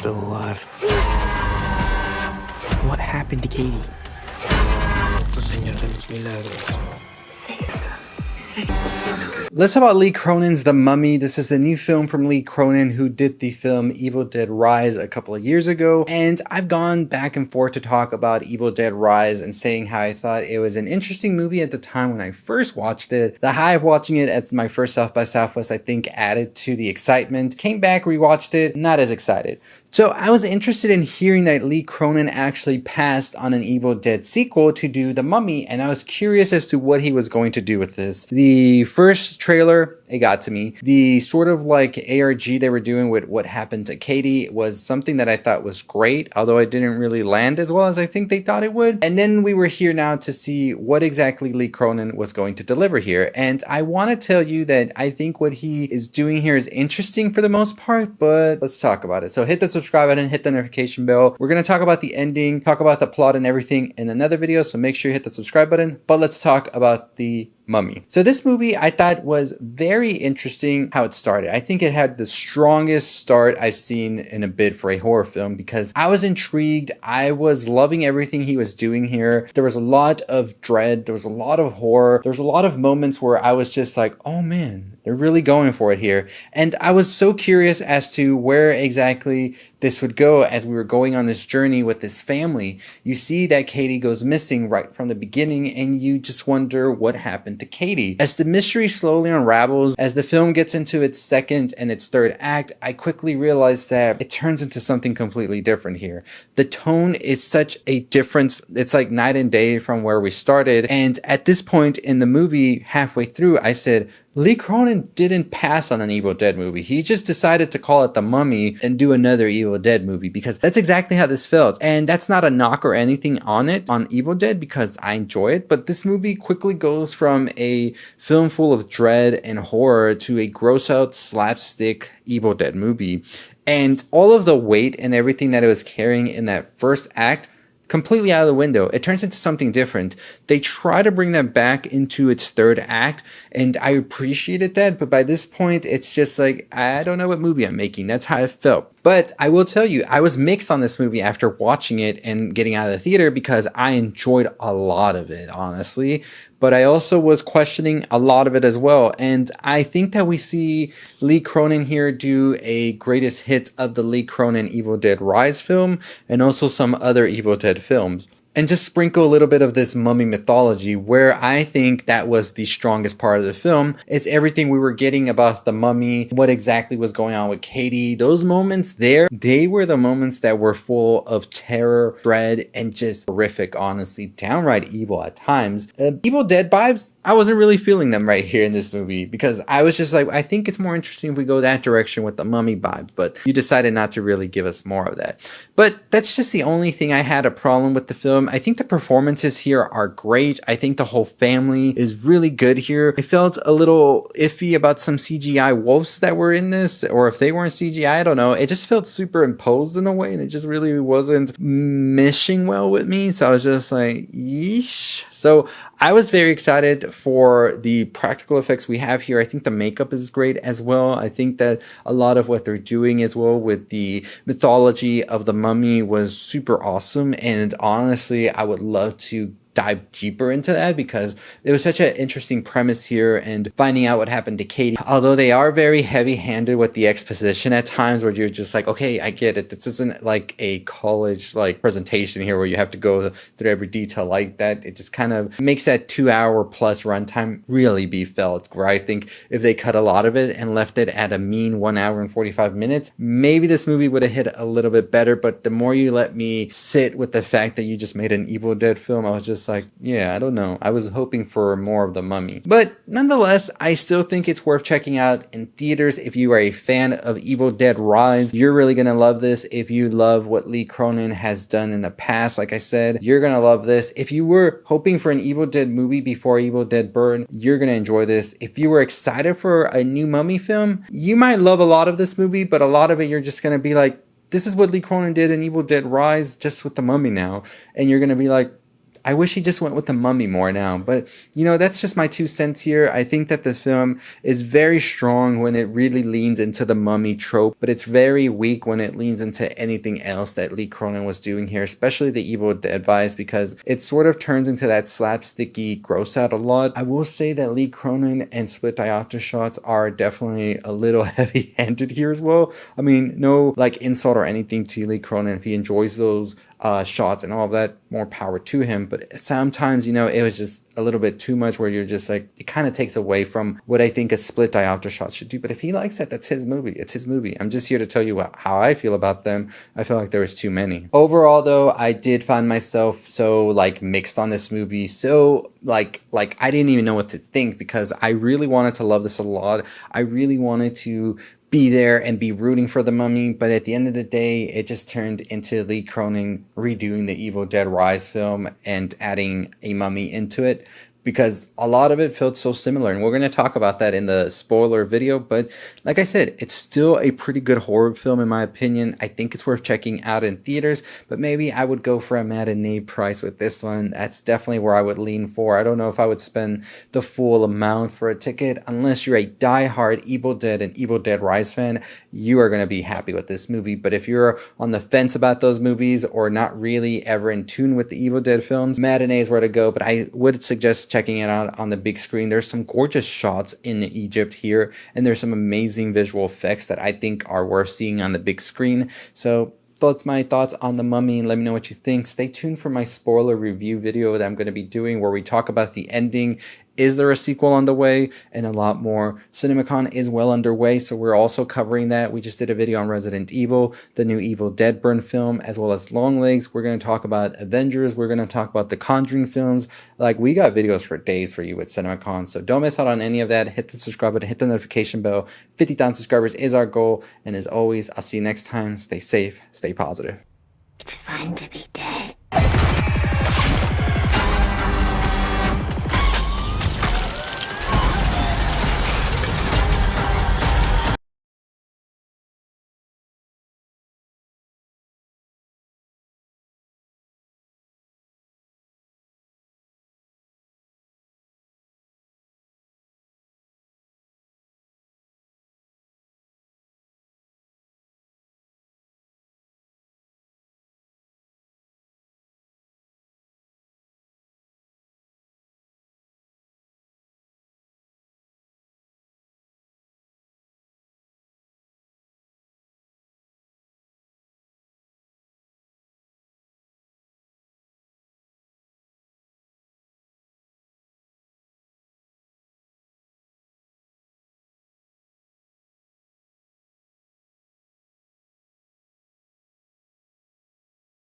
still alive. What happened to Katie? Tu Señor de los Milagros. Let's talk about Lee Cronin's The Mummy. This is the new film from Lee Cronin, who did the film Evil Dead Rise a couple of years ago. And I've gone back and forth to talk about Evil Dead Rise and saying how I thought it was an interesting movie at the time when I first watched it. The high of watching it at my first South by Southwest, I think, added to the excitement. Came back, rewatched it, not as excited. So I was interested in hearing that Lee Cronin actually passed on an Evil Dead sequel to do The Mummy, and I was curious as to what he was going to do with this. The first trailer, it got to me. The sort of like ARG they were doing with what happened to Katie was something that I thought was great, although it didn't really land as well as I think they thought it would. And then we were here now to see what exactly Lee Cronin was going to deliver here. And I want to tell you that I think what he is doing here is interesting for the most part, but let's talk about it. So hit the subscribe button, hit the notification bell. We're going to talk about the ending, talk about the plot and everything in another video, so make sure you hit the subscribe button. But let's talk about The Mummy. So this movie I thought was very interesting how it started. I think it had the strongest start I've seen in a bit for a horror film because I was intrigued. I was loving everything he was doing here. There was a lot of dread. There was a lot of horror. There was a lot of moments where I was just like, oh man, they're really going for it here. And I was so curious as to where exactly this would go as we were going on this journey with this family. You see that Katie goes missing right from the beginning and you just wonder what happened to Katie. As the mystery slowly unravels, as the film gets into its second and its third act, I quickly realized that it turns into something completely different here. The tone is such a difference. It's like night and day from where we started. And at this point in the movie, halfway through, I said, Lee Cronin didn't pass on an Evil Dead movie. He just decided to call it The Mummy and do another Evil Dead movie because that's exactly how this felt. And that's not a knock or anything on Evil Dead because I enjoy it. But this movie quickly goes from a film full of dread and horror to a gross out slapstick Evil Dead movie. And all of the weight and everything that it was carrying in that first act completely out of the window. It turns into something different. They try to bring that back into its third act, and I appreciated that, but by this point, it's just like, I don't know what movie I'm making. That's how it felt. But I will tell you, I was mixed on this movie after watching it and getting out of the theater because I enjoyed a lot of it, honestly. But I also was questioning a lot of it as well. And I think that we see Lee Cronin here do a greatest hits of the Lee Cronin Evil Dead Rise film and also some other Evil Dead films. And just sprinkle a little bit of this mummy mythology where I think that was the strongest part of the film. It's everything we were getting about the mummy, what exactly was going on with Katie. Those moments there, they were the moments that were full of terror, dread, and just horrific, honestly, downright evil at times. Evil Dead vibes, I wasn't really feeling them right here in this movie because I was just like, I think it's more interesting if we go that direction with the mummy vibe, but you decided not to really give us more of that. But that's just the only thing I had a problem with the film. I think the performances here are great. I think the whole family is really good here. I felt a little iffy about some CGI wolves that were in this, or if they weren't CGI, I don't know. It just felt superimposed in a way, and it just really wasn't meshing well with me. So I was just like, yeesh. So I was very excited for the practical effects we have here. I think the makeup is great as well. I think that a lot of what they're doing as well with the mythology of the mummy was super awesome. And honestly, I would love to dive deeper into that because it was such an interesting premise here and finding out what happened to Katie. Although they are very heavy-handed with the exposition at times where you're just like, okay, I get it. This isn't like a college like presentation here where you have to go through every detail like that. It just kind of makes that 2-hour plus runtime really be felt, where I think if they cut a lot of it and left it at a mean 1 hour and 45 minutes, maybe this movie would have hit a little bit better. But the more you let me sit with the fact that you just made an Evil Dead film, I was just like, yeah, I don't know. I was hoping for more of the mummy. But nonetheless, I still think it's worth checking out in theaters. If you are a fan of Evil Dead Rise, you're really going to love this. If you love what Lee Cronin has done in the past, like I said, you're going to love this. If you were hoping for an Evil Dead movie before Evil Dead Burn, you're going to enjoy this. If you were excited for a new mummy film, you might love a lot of this movie, but a lot of it you're just going to be like, this is what Lee Cronin did in Evil Dead Rise, just with the mummy now. And you're going to be like, I wish he just went with the mummy more now. But, you know, that's just my 2 cents here. I think that the film is very strong when it really leans into the mummy trope, but it's very weak when it leans into anything else that Lee Cronin was doing here, especially the Evil Dead vibes, because it sort of turns into that slapsticky gross out a lot. I will say that Lee Cronin and split diopter shots are definitely a little heavy handed here as well. I mean, no like insult or anything to Lee Cronin. If he enjoys those shots and all of that, more power to him. But sometimes, you know, it was just a little bit too much where you're just like, it kind of takes away from what I think a split diopter shot should do. But if he likes that, that's his movie. It's his movie. I'm just here to tell you how I feel about them. I feel like there was too many. Overall, though, I did find myself so like mixed on this movie. So like I didn't even know what to think, because I really wanted to love this a lot. I really wanted to be there and be rooting for the mummy, but at the end of the day, it just turned into Lee Cronin redoing the Evil Dead Rise film and adding a mummy into it, because a lot of it felt so similar, and we're going to talk about that in the spoiler video. But like I said, it's still a pretty good horror film in my opinion. I think it's worth checking out in theaters, but maybe I would go for a matinee price with this one. That's definitely where I would lean for. I don't know if I would spend the full amount for a ticket. Unless you're a diehard Evil Dead and Evil Dead Rise fan, you are going to be happy with this movie. But if you're on the fence about those movies or not really ever in tune with the Evil Dead films, matinee is where to go. But I would suggest checking it out on the big screen. There's some gorgeous shots in Egypt here, and there's some amazing visual effects that I think are worth seeing on the big screen. So that's my thoughts on The Mummy. Let me know what you think. Stay tuned for my spoiler review video that I'm going to be doing, where we talk about the ending. Is there a sequel on the way? And a lot more. CinemaCon is well underway, so we're also covering that. We just did a video on Resident Evil, the new Evil Dead Burn film, as well as Longlegs. We're going to talk about Avengers. We're going to talk about the Conjuring films. Like, we got videos for days for you at CinemaCon, so don't miss out on any of that. Hit the subscribe button, hit the notification bell. 50,000 subscribers is our goal. And as always, I'll see you next time. Stay safe, stay positive. It's fun to be dead.